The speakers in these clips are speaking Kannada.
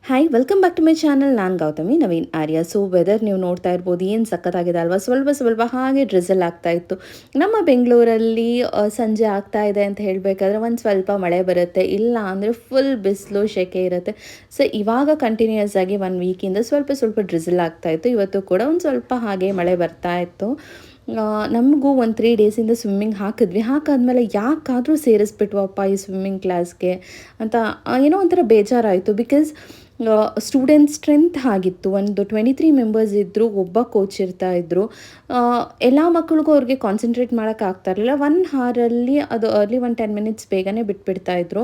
Hi welcome back to my channel. ನಾನು ಗೌತಮಿ ನವೀನ್ ಆರ್ಯ. ಸೊ ವೆದರ್ ನೀವು ನೋಡ್ತಾ ಇರ್ಬೋದು ಏನು ಸಖತ್ತಾಗಿದೆ ಅಲ್ವಾ. ಸ್ವಲ್ಪ ಸ್ವಲ್ಪ ಹಾಗೆ ಡ್ರಿಸಲ್ ಆಗ್ತಾ ಇತ್ತು. ನಮ್ಮ ಬೆಂಗಳೂರಲ್ಲಿ ಸಂಜೆ ಆಗ್ತಾ ಇದೆ ಅಂತ ಹೇಳಬೇಕಾದ್ರೆ ಒಂದು ಸ್ವಲ್ಪ ಮಳೆ ಬರುತ್ತೆ, ಇಲ್ಲ ಅಂದರೆ ಫುಲ್ ಬಿಸಿಲು ಸೆಕೆ ಇರುತ್ತೆ. ಸೊ ಇವಾಗ ಕಂಟಿನ್ಯೂಯಸ್ ಆಗಿ 1 ವೀಕಿಂದ ಸ್ವಲ್ಪ ಸ್ವಲ್ಪ ಡ್ರಿಸಲ್ ಆಗ್ತಾ ಇತ್ತು. ಇವತ್ತು ಕೂಡ ಒಂದು ಸ್ವಲ್ಪ ಹಾಗೆ ಮಳೆ ಬರ್ತಾ ಇತ್ತು. ನಮಗೂ ಒಂದು 3 ಡೇಸಿಂದ ಸ್ವಿಮ್ಮಿಂಗ್ ಹಾಕಿದ್ವಿ. ಹಾಕಾದ್ಮೇಲೆ ಯಾಕಾದರೂ ಸೇರಿಸ್ಬಿಟ್ವಪ್ಪ ಈ ಸ್ವಿಮ್ಮಿಂಗ್ ಕ್ಲಾಸ್ಗೆ ಅಂತ ಏನೋ ಒಂಥರ ಬೇಜಾರಾಯಿತು. ಬಿಕಾಸ್ ಸ್ಟೂಡೆಂಟ್ ಸ್ಟ್ರೆಂತ್ ಆಗಿತ್ತು. ಒಂದು 23 ಮೆಂಬರ್ಸ್ ಇದ್ದರು, ಒಬ್ಬ ಕೋಚ್ ಇರ್ತಾಯಿದ್ರು. ಎಲ್ಲ ಮಕ್ಕಳಿಗೂ ಅವ್ರಿಗೆ ಕಾನ್ಸಂಟ್ರೇಟ್ ಮಾಡೋಕ್ಕಾಗ್ತಾ ಇರಲಿಲ್ಲ. 1 ಅವರಲ್ಲಿ ಅದು ಅರ್ಲಿ 10 ಮಿನಿಟ್ಸ್ ಬೇಗನೆ ಬಿಟ್ಬಿಡ್ತಾಯಿದ್ರು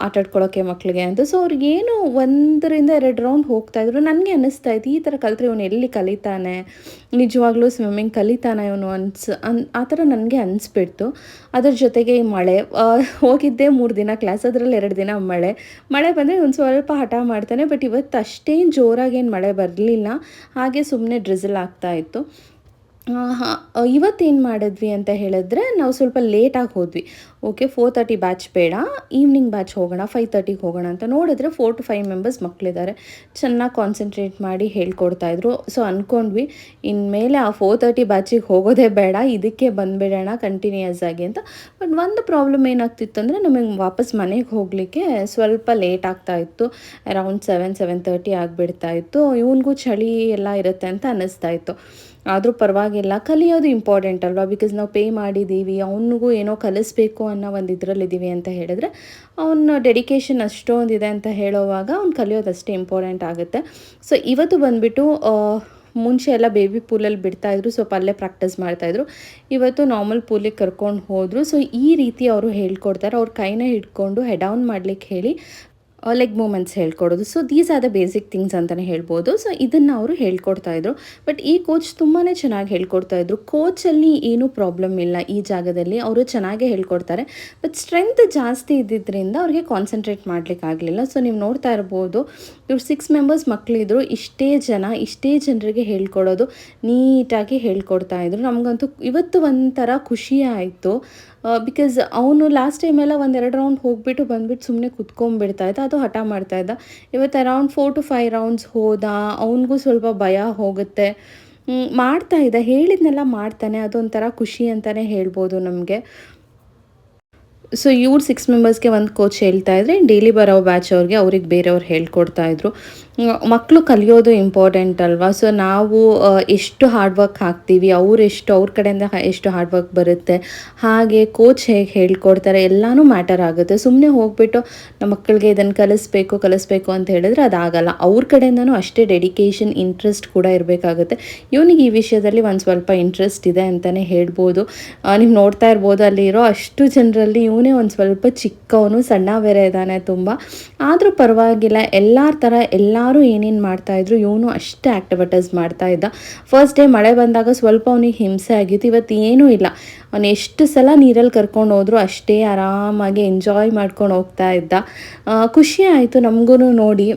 ಆಟಾಡ್ಕೊಳ್ಳೋಕ್ಕೆ ಮಕ್ಕಳಿಗೆ ಅಂತ. ಸೊ ಅವ್ರಿಗೇನು 1 ರಿಂದ 2 ರೌಂಡ್ ಹೋಗ್ತಾಯಿದ್ರು. ನನಗೆ ಅನ್ನಿಸ್ತಾ ಇತ್ತು, ಈ ಥರ ಕಲಿತ್ರೆ ಇವನು ಎಲ್ಲಿ ಕಲಿತಾನೆ, ನಿಜವಾಗ್ಲೂ ಸ್ವಿಮ್ಮಿಂಗ್ ಕಲಿತಾನೆ ಇವನು ಆ ಥರ ನನಗೆ ಅನಿಸ್ಬಿಡ್ತು. ಅದ್ರ ಜೊತೆಗೆ ಈ ಮಳೆ, ಹೋಗಿದ್ದೆ 3 ದಿನ ಕ್ಲಾಸ್, ಅದರಲ್ಲಿ 2 ದಿನ ಮಳೆ ಬಂದರೆ ಒಂದು ಸ್ವಲ್ಪ ಹಠ ಮಾಡ್ತಾನೆ. ಬಟ್ ಇವತ್ತು ಅಷ್ಟೇನು ಜೋರಾಗೇನು ಮಳೆ ಬರಲಿಲ್ಲ, ಹಾಗೆ ಸುಮ್ಮನೆ ಡ್ರಿಸಲ್ ಆಗ್ತಾಯಿತ್ತು. ಇವತ್ತೇನು ಮಾಡಿದ್ವಿ ಅಂತ ಹೇಳಿದ್ರೆ, ನಾವು ಸ್ವಲ್ಪ ಲೇಟಾಗಿ ಹೋದ್ವಿ. ಓಕೆ, 4:30 ಬ್ಯಾಚ್ ಬೇಡ, ಈವ್ನಿಂಗ್ ಬ್ಯಾಚ್ ಹೋಗೋಣ, 5:30ಗೆ ಹೋಗೋಣ ಅಂತ ನೋಡಿದ್ರೆ 4 to 5 ಮೆಂಬರ್ಸ್ ಮಕ್ಕಳಿದ್ದಾರೆ. ಚೆನ್ನಾಗಿ ಕಾನ್ಸಂಟ್ರೇಟ್ ಮಾಡಿ ಹೇಳ್ಕೊಡ್ತಾಯಿದ್ರು. ಸೊ ಅಂದ್ಕೊಂಡ್ವಿ ಇನ್ಮೇಲೆ ಆ 4:30 ಬ್ಯಾಚಿಗೆ ಹೋಗೋದೇ ಬೇಡ, ಇದಕ್ಕೆ ಬಂದುಬಿಡೋಣ ಕಂಟಿನ್ಯೂಯಸ್ ಆಗಿ ಅಂತ. ಬಟ್ ಒಂದು ಪ್ರಾಬ್ಲಮ್ ಏನಾಗ್ತಿತ್ತು ಅಂದರೆ, ನಮಗೆ ವಾಪಸ್ ಮನೆಗೆ ಹೋಗಲಿಕ್ಕೆ ಸ್ವಲ್ಪ ಲೇಟ್ ಆಗ್ತಾಯಿತ್ತು. ಅರೌಂಡ್ 7-7:30 ಆಗಿಬಿಡ್ತಾಯಿತ್ತು. ಇವನಿಗೂ ಚಳಿ ಎಲ್ಲ ಇರುತ್ತೆ ಅಂತ ಅನ್ನಿಸ್ತಾ ಇತ್ತು. ಆದರೂ ಪರವಾಗಿಲ್ಲ, ಕಲಿಯೋದು ಇಂಪಾರ್ಟೆಂಟ್ ಅಲ್ವಾ. ಬಿಕಾಸ್ ನಾವು ಪೇ ಮಾಡಿದ್ದೀವಿ, ಅವನಿಗೂ ಏನೋ ಕಲಿಸ್ಬೇಕು ಅನ್ನೋ ಒಂದು ಇದರಲ್ಲಿದ್ದೀವಿ ಅಂತ ಹೇಳಿದ್ರೆ, ಅವನ ಡೆಡಿಕೇಶನ್ ಅಷ್ಟೊಂದಿದೆ ಅಂತ ಹೇಳೋವಾಗ ಅವ್ನು ಕಲಿಯೋದು ಅಷ್ಟೇ ಇಂಪಾರ್ಟೆಂಟ್ ಆಗುತ್ತೆ. ಸೊ ಇವತ್ತು ಬಂದುಬಿಟ್ಟು ಮುಂಚೆ ಎಲ್ಲ ಬೇಬಿ ಪೂಲಲ್ಲಿ ಬಿಡ್ತಾಯಿದ್ರು, ಸ್ವಲ್ಪ ಅಲ್ಲೇ ಪ್ರಾಕ್ಟೀಸ್ ಮಾಡ್ತಾಯಿದ್ರು. ಇವತ್ತು ನಾರ್ಮಲ್ ಪೂಲಿಗೆ ಕರ್ಕೊಂಡು ಹೋದರು. ಸೊ ಈ ರೀತಿ ಅವರು ಹೇಳ್ಕೊಡ್ತಾರೆ. ಅವ್ರ ಕೈನ ಹಿಡ್ಕೊಂಡು ಹೆಡ್ ಡೌನ್ ಮಾಡಲಿಕ್ಕೆ ಹೇಳಿ ಲೆಗ್ ಮೂಮೆಂಟ್ಸ್ ಹೇಳ್ಕೊಡೋದು. So these are the basic things ಅಂತಲೇ ಹೇಳ್ಬೋದು. ಸೊ ಇದನ್ನು ಅವರು ಹೇಳ್ಕೊಡ್ತಾಯಿದ್ರು. ಬಟ್ ಈ ಕೋಚ್ ತುಂಬಾ ಚೆನ್ನಾಗಿ ಹೇಳ್ಕೊಡ್ತಾಯಿದ್ರು. ಕೋಚಲ್ಲಿ ಏನೂ ಪ್ರಾಬ್ಲಮ್ ಇಲ್ಲ ಈ ಜಾಗದಲ್ಲಿ, ಅವರು ಚೆನ್ನಾಗೇ ಹೇಳ್ಕೊಡ್ತಾರೆ. ಬಟ್ ಸ್ಟ್ರೆಂತ್ ಜಾಸ್ತಿ ಇದ್ದಿದ್ದರಿಂದ ಅವ್ರಿಗೆ ಕಾನ್ಸಂಟ್ರೇಟ್ ಮಾಡಲಿಕ್ಕಾಗಲಿಲ್ಲ. ಸೊ ನೀವು ನೋಡ್ತಾ ಇರ್ಬೋದು, ಇವ್ರು 6 ಮೆಂಬರ್ಸ್ ಮಕ್ಕಳಿದ್ರು, ಇಷ್ಟೇ ಜನರಿಗೆ ಹೇಳ್ಕೊಡೋದು ನೀಟಾಗಿ ಹೇಳ್ಕೊಡ್ತಾಯಿದ್ರು. ನಮಗಂತೂ ಇವತ್ತು ಒಂಥರ ಖುಷಿ ಆಯಿತು. ಬಿಕಾಸ್ ಅವನು ಲಾಸ್ಟ್ ಟೈಮೆಲ್ಲ 1-2 ರೌಂಡ್ ಹೋಗಿಬಿಟ್ಟು ಬಂದುಬಿಟ್ಟು ಸುಮ್ಮನೆ ಕುತ್ಕೊಂಡ್ಬಿಡ್ತಾ ಇದ್ದ, ಅದು ಹಠ ಮಾಡ್ತಾಯಿದ್ದ. ಇವತ್ತು ಅರೌಂಡ್ 4 to 5 ರೌಂಡ್ಸ್ ಹೋದ. ಅವನಿಗೂ ಸ್ವಲ್ಪ ಭಯ ಹೋಗುತ್ತೆ. ಮಾಡ್ತಾಯಿದ್ದ, ಹೇಳಿದ್ನೆಲ್ಲ ಮಾಡ್ತಾನೆ. ಅದೊಂಥರ ಖುಷಿ ಅಂತಲೇ ಹೇಳ್ಬೋದು ನಮಗೆ. ಸೊ ಇವ್ರು 6 ಮೆಂಬರ್ಸ್ಗೆ ಒಂದು ಕೋಚ್ ಹೇಳ್ತಾಯಿದ್ರೆ, ಡೈಲಿ ಬರೋ ಬ್ಯಾಚ್ ಅವ್ರಿಗೆ ಬೇರೆಯವ್ರು ಹೇಳ್ಕೊಡ್ತಾಯಿದ್ರು. ಮಕ್ಕಳು ಕಲಿಯೋದು ಇಂಪಾರ್ಟೆಂಟ್ ಅಲ್ವಾ. ಸೊ ನಾವು ಎಷ್ಟು ಹಾರ್ಡ್ ವರ್ಕ್ ಹಾಕ್ತೀವಿ, ಅವ್ರ ಕಡೆಯಿಂದ ಎಷ್ಟು ಹಾರ್ಡ್ ವರ್ಕ್ ಬರುತ್ತೆ, ಹಾಗೆ ಕೋಚ್ ಹೇಗೆ ಹೇಳ್ಕೊಡ್ತಾರೆ ಎಲ್ಲನೂ ಮ್ಯಾಟರ್ ಆಗುತ್ತೆ. ಸುಮ್ಮನೆ ಹೋಗ್ಬಿಟ್ಟು ನಮ್ಮ ಮಕ್ಕಳಿಗೆ ಇದನ್ನು ಕಲಿಸ್ಬೇಕು ಅಂತ ಹೇಳಿದ್ರೆ ಅದಾಗಲ್ಲ. ಅವ್ರ ಕಡೆಯಿಂದನೂ ಅಷ್ಟೇ ಡೆಡಿಕೇಶನ್, ಇಂಟ್ರೆಸ್ಟ್ ಕೂಡ ಇರಬೇಕಾಗುತ್ತೆ. ಇವನಿಗೆ ಈ ವಿಷಯದಲ್ಲಿ ಒಂದು ಸ್ವಲ್ಪ ಇಂಟ್ರೆಸ್ಟ್ ಇದೆ ಅಂತಲೇ ಹೇಳ್ಬೋದು. ನೀವು ನೋಡ್ತಾ ಇರ್ಬೋದು, ಅಲ್ಲಿರೋ ಅಷ್ಟು ಜನರಲ್ಲಿ ಇವನೇ ಒಂದು ಸ್ವಲ್ಪ ಚಿಕ್ಕವನು, ಸಣ್ಣ ಬೇರೆ ಇದ್ದಾನೆ ತುಂಬ. ಆದರೂ ಪರವಾಗಿಲ್ಲ, ಎಲ್ಲರ ಥರ ಎಲ್ಲರೂ ಏನೇನು ಮಾಡ್ತಾಯಿದ್ರು ಇವನು ಅಷ್ಟೇ ಆ್ಯಕ್ಟಿವಿಟೀಸ್ ಮಾಡ್ತಾಯಿದ್ದ. ಫಸ್ಟ್ ಡೇ ಮಳೆ ಬಂದಾಗ ಸ್ವಲ್ಪ ಅವನಿಗೆ ಹಿಂಸೆ ಆಗಿತ್ತು. ಇವತ್ತು ಏನೂ ಇಲ್ಲ, ಅವನು ಎಷ್ಟು ಸಲ ನೀರಲ್ಲಿ ಕರ್ಕೊಂಡು ಹೋದರೂ ಅಷ್ಟೇ ಆರಾಮಾಗಿ ಎಂಜಾಯ್ ಮಾಡ್ಕೊಂಡು ಹೋಗ್ತಾ ಇದ್ದ. ಖುಷಿ ಆಯಿತು ನಮಗೂ ನೋಡಿ.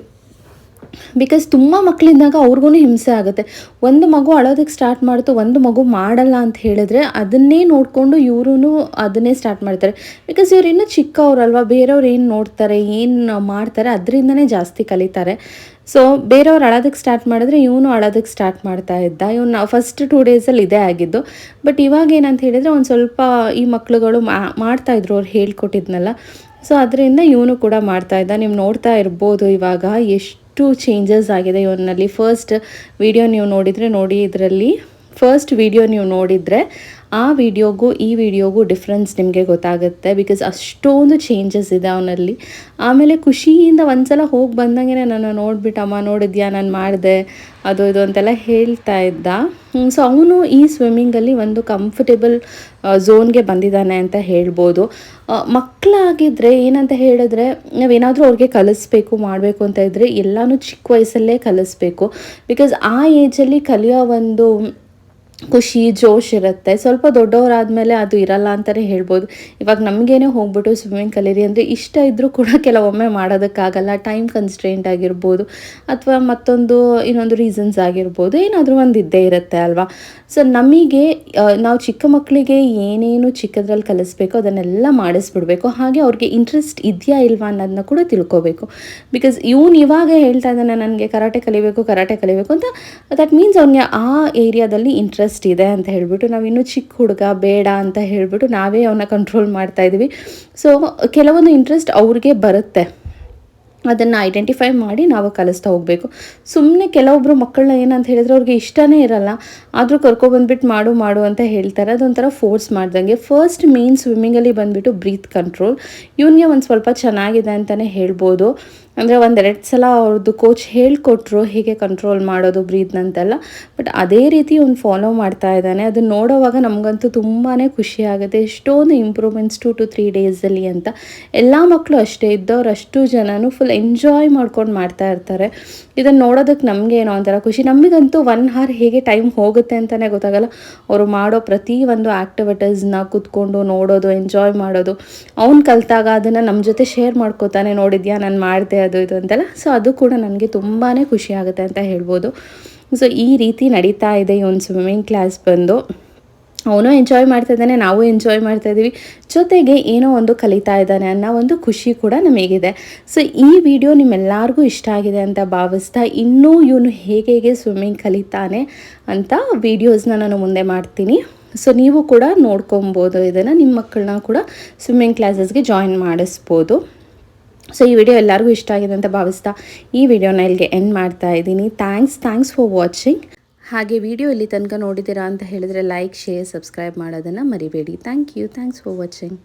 ಬಿಕಾಸ್ ತುಂಬ ಮಕ್ಕಳಿದ್ದಾಗ ಅವ್ರಿಗೂ ಹಿಂಸೆ ಆಗುತ್ತೆ. ಒಂದು ಮಗು ಅಳೋದಕ್ಕೆ ಸ್ಟಾರ್ಟ್ ಮಾಡ್ತು, ಒಂದು ಮಗು ಮಾಡಲ್ಲ ಅಂತ ಹೇಳಿದ್ರೆ ಅದನ್ನೇ ನೋಡಿಕೊಂಡು ಇವ್ರೂ ಅದನ್ನೇ ಸ್ಟಾರ್ಟ್ ಮಾಡ್ತಾರೆ. ಬಿಕಾಸ್ ಇವ್ರು ಇನ್ನೂ ಚಿಕ್ಕವ್ರಲ್ವ, ಬೇರೆಯವ್ರು ಏನು ನೋಡ್ತಾರೆ, ಏನು ಮಾಡ್ತಾರೆ ಅದರಿಂದನೇ ಜಾಸ್ತಿ ಕಲಿತಾರೆ. ಸೊ ಬೇರೆಯವ್ರು ಅಳೋದಕ್ಕೆ ಸ್ಟಾರ್ಟ್ ಮಾಡಿದ್ರೆ ಇವನು ಅಳೋದಕ್ಕೆ ಸ್ಟಾರ್ಟ್ ಮಾಡ್ತಾ ಇದ್ದ. ಇವನು ಫಸ್ಟ್ 2 ಡೇಸಲ್ಲಿ ಇದೇ ಆಗಿದ್ದು. ಬಟ್ ಇವಾಗ ಏನಂತ ಹೇಳಿದರೆ ಒಂದು ಸ್ವಲ್ಪ ಈ ಮಕ್ಕಳುಗಳು ಮಾಡ್ತಾಯಿದ್ರು, ಅವ್ರು ಹೇಳ್ಕೊಟ್ಟಿದ್ನಲ್ಲ. ಸೊ ಅದರಿಂದ ಇವನು ಕೂಡ ಮಾಡ್ತಾಯಿದ್ದ. ನೀವು ನೋಡ್ತಾ ಇರ್ಬೋದು ಇವಾಗ ಎಷ್ಟು ಚೇಂಜಸ್ ಆಗಿದೆ ಇವನಲ್ಲಿ. ಫಸ್ಟ್ ವಿಡಿಯೋ ನೀವು ನೋಡಿದರೆ ಇದರಲ್ಲಿ ಫಸ್ಟ್ ವಿಡಿಯೋ ನೀವು ನೋಡಿದರೆ ಆ ವಿಡಿಯೋಗೂ ಈ ವಿಡಿಯೋಗೂ ಡಿಫ್ರೆನ್ಸ್ ನಿಮಗೆ ಗೊತ್ತಾಗುತ್ತೆ. ಬಿಕಾಸ್ ಅಷ್ಟೊಂದು ಚೇಂಜಸ್ ಇದೆ ಅವನಲ್ಲಿ. ಆಮೇಲೆ ಖುಷಿಯಿಂದ ಒಂದ್ಸಲ ಹೋಗಿ ಬಂದಂಗೆ ನಾನು ನೋಡಿಬಿಟ್ಟು, ಅಮ್ಮ ನೋಡಿದ್ಯಾ ನಾನು ಮಾಡಿದೆ ಅದು ಇದು ಅಂತೆಲ್ಲ ಹೇಳ್ತಾ ಇದ್ದ. ಸೊ ಅವನು ಈ ಸ್ವಿಮ್ಮಿಂಗಲ್ಲಿ ಒಂದು ಕಂಫರ್ಟೇಬಲ್ ಝೋನ್ಗೆ ಬಂದಿದ್ದಾನೆ ಅಂತ ಹೇಳ್ಬೋದು. ಮಕ್ಕಳಾಗಿದ್ದರೆ ಏನಂತ ಹೇಳಿದ್ರೆ, ನಾವೇನಾದರೂ ಅವ್ರಿಗೆ ಕಲಿಸ್ಬೇಕು ಮಾಡಬೇಕು ಅಂತ ಇದ್ದರೆ ಎಲ್ಲನೂ ಚಿಕ್ಕ ವಯಸ್ಸಲ್ಲೇ ಕಲಿಸ್ಬೇಕು. ಬಿಕಾಸ್ ಆ ಏಜಲ್ಲಿ ಕಲಿಯೋ ಒಂದು ಖುಷಿ ಜೋಶ್ ಇರುತ್ತೆ. ಸ್ವಲ್ಪ ದೊಡ್ಡವರಾದಮೇಲೆ ಅದು ಇರಲ್ಲ ಅಂತಲೇ ಹೇಳ್ಬೋದು. ಇವಾಗ ನಮಗೇನೆ ಹೋಗ್ಬಿಟ್ಟು ಸ್ವಿಮ್ಮಿಂಗ್ ಕಲೀರಿ ಅಂದರೆ ಇಷ್ಟ ಇದ್ದರೂ ಕೂಡ ಕೆಲವೊಮ್ಮೆ ಮಾಡೋದಕ್ಕಾಗಲ್ಲ. ಟೈಮ್ ಕನ್ಸ್ಟ್ರೇಂಟ್ ಆಗಿರ್ಬೋದು ಅಥವಾ ಮತ್ತೊಂದು ಇನ್ನೊಂದು ರೀಸನ್ಸ್ ಆಗಿರ್ಬೋದು, ಏನಾದರೂ ಒಂದು ಇದ್ದೇ ಇರುತ್ತೆ ಅಲ್ವಾ. ಸೊ ನಮಗೆ ನಾವು ಚಿಕ್ಕ ಮಕ್ಕಳಿಗೆ ಏನೇನು ಚಿಕ್ಕದ್ರಲ್ಲಿ ಕಲಿಸ್ಬೇಕೋ ಅದನ್ನೆಲ್ಲ ಮಾಡಿಸ್ಬಿಡ್ಬೇಕು. ಹಾಗೆ ಅವ್ರಿಗೆ ಇಂಟ್ರೆಸ್ಟ್ ಇದೆಯಾ ಇಲ್ವಾ ಅನ್ನೋದನ್ನ ಕೂಡ ತಿಳ್ಕೊಬೇಕು. ಬಿಕಾಸ್ ಇವಾಗ ಹೇಳ್ತಾ ಇದ್ದಾನೆ ನನಗೆ ಕರಾಟೆ ಕಲಿಬೇಕು ಅಂತ, ದಟ್ ಮೀನ್ಸ್ ಅವ್ನಿಗೆ ಆ ಏರಿಯಾದಲ್ಲಿ ಇಂಟ್ರೆಸ್ಟ್ ಇದೆ ಅಂತ ಹೇಳಿಬಿಟ್ಟು ನಾವು ಇನ್ನೂ ಚಿಕ್ಕ ಹುಡುಗ ಬೇಡ ಅಂತ ಹೇಳಿಬಿಟ್ಟು ನಾವೇ ಅವನ್ನ ಕಂಟ್ರೋಲ್ ಮಾಡ್ತಾ ಇದ್ದೀವಿ. ಸೊ ಕೆಲವೊಂದು ಇಂಟ್ರೆಸ್ಟ್ ಅವ್ರಿಗೆ ಬರುತ್ತೆ, ಅದನ್ನು ಐಡೆಂಟಿಫೈ ಮಾಡಿ ನಾವು ಕಲಿಸ್ತಾ ಹೋಗಬೇಕು. ಸುಮ್ಮನೆ ಕೆಲವೊಬ್ಬರು ಮಕ್ಕಳನ್ನ ಏನಂತ ಹೇಳಿದ್ರೆ ಅವ್ರಿಗೆ ಇಷ್ಟನೇ ಇರಲ್ಲ, ಆದರೂ ಕರ್ಕೊಬಂದ್ಬಿಟ್ಟು ಮಾಡು ಅಂತ ಹೇಳ್ತಾರೆ. ಅದೊಂಥರ ಫೋರ್ಸ್ ಮಾಡ್ದಂಗೆ. ಫಸ್ಟ್ ಮೇನ್ ಸ್ವಿಮ್ಮಿಂಗಲ್ಲಿ ಬಂದುಬಿಟ್ಟು ಬ್ರೀತ್ ಕಂಟ್ರೋಲ್ ಇವನಿಗೆ ಒಂದು ಸ್ವಲ್ಪ ಚೆನ್ನಾಗಿದೆ ಅಂತಲೇ ಹೇಳ್ಬೋದು. ಅಂದರೆ 1-2 ಸಲ ಅವ್ರದ್ದು ಕೋಚ್ ಹೇಳಿಕೊಟ್ರು ಹೇಗೆ ಕಂಟ್ರೋಲ್ ಮಾಡೋದು ಬ್ರೀತ್ನಂತೆಲ್ಲ. ಬಟ್ ಅದೇ ರೀತಿ ಅವ್ನು ಫಾಲೋ ಮಾಡ್ತಾ ಇದ್ದಾನೆ. ಅದನ್ನು ನೋಡೋವಾಗ ನಮಗಂತೂ ತುಂಬಾ ಖುಷಿ ಆಗುತ್ತೆ. ಎಷ್ಟೊಂದು ಇಂಪ್ರೂವ್ಮೆಂಟ್ಸ್ 2 to 3 ಡೇಸಲ್ಲಿ ಅಂತ. ಎಲ್ಲ ಮಕ್ಕಳು ಅಷ್ಟೇ ಇದ್ದವ್ರು ಅಷ್ಟು ಜನನು ಫುಲ್ ಎಂಜಾಯ್ ಮಾಡ್ಕೊಂಡು ಮಾಡ್ತಾ ಇರ್ತಾರೆ. ಇದನ್ನು ನೋಡೋದಕ್ಕೆ ನಮಗೆ ಏನೋ ಒಂಥರ ಖುಷಿ. ನಮಗಂತೂ 1 hour ಹೇಗೆ ಟೈಮ್ ಹೋಗುತ್ತೆ ಅಂತಲೇ ಗೊತ್ತಾಗಲ್ಲ. ಅವರು ಮಾಡೋ ಪ್ರತಿ ಒಂದು ಆ್ಯಕ್ಟಿವಿಟೀಸ್ನ ಕೂತ್ಕೊಂಡು ನೋಡೋದು, ಎಂಜಾಯ್ ಮಾಡೋದು. ಅವ್ನು ಕಲಿತಾಗ ಅದನ್ನು ನಮ್ಮ ಜೊತೆ ಶೇರ್ ಮಾಡ್ಕೋತಾನೆ, ನೋಡಿದ್ಯಾ ನಾನು ಮಾಡಿದೆ ಅದು ಇದು ಅಂತೆಲ್ಲ. ಸೊ ಅದು ಕೂಡ ನನಗೆ ತುಂಬಾ ಖುಷಿ ಆಗುತ್ತೆ ಅಂತ ಹೇಳ್ಬೋದು. ಸೊ ಈ ರೀತಿ ನಡೀತಾ ಇದೆ ಈ ಒಂದು ಸ್ವಿಮ್ಮಿಂಗ್ ಕ್ಲಾಸ್ ಬಂದು. ಅವನು ಎಂಜಾಯ್ ಮಾಡ್ತಾ ಇದ್ದಾನೆ, ನಾವು ಎಂಜಾಯ್ ಮಾಡ್ತಾ ಇದ್ದೀವಿ, ಜೊತೆಗೆ ಏನೋ ಒಂದು ಕಲಿತಾ ಇದ್ದಾನೆ ಅನ್ನೋ ಒಂದು ಖುಷಿ ಕೂಡ ನಮಗಿದೆ. ಸೊ ಈ ವಿಡಿಯೋ ನಿಮ್ಮೆಲ್ಲರಿಗೂ ಇಷ್ಟ ಆಗಿದೆ ಅಂತ ಭಾವಿಸ್ತಾ, ಇನ್ನೂ ಇವನು ಹೇಗೆ ಸ್ವಿಮ್ಮಿಂಗ್ ಕಲಿತಾನೆ ಅಂತ ವೀಡಿಯೋಸ್ನ ನಾನು ಮುಂದೆ ಮಾಡ್ತೀನಿ. ಸೊ ನೀವು ಕೂಡ ನೋಡ್ಕೊಬೋದು, ಇದನ್ನು ನಿಮ್ಮ ಮಕ್ಕಳನ್ನ ಕೂಡ ಸ್ವಿಮ್ಮಿಂಗ್ ಕ್ಲಾಸಸ್ಗೆ ಜಾಯಿನ್ ಮಾಡಿಸ್ಬೋದು. ಸೊ ಈ ವಿಡಿಯೋ ಎಲ್ಲರಿಗೂ ಇಷ್ಟ ಆಗಿದೆ ಅಂತ ಭಾವಿಸ್ತಾ ಈ ವಿಡಿಯೋನ ಇಲ್ಲಿಗೆ ಎಂಡ್ ಮಾಡ್ತಾ ಇದ್ದೀನಿ. Thanks for watching. ಹಾಗೆ ವಿಡಿಯೋ ಇಲ್ಲಿ ತನಕ ನೋಡಿದ್ದೀರಾ ಅಂತ ಹೇಳಿದರೆ ಲೈಕ್, ಶೇರ್, ಸಬ್ಸ್ಕ್ರೈಬ್ ಮಾಡೋದನ್ನು ಮರಿಬೇಡಿ. Thanks for watching.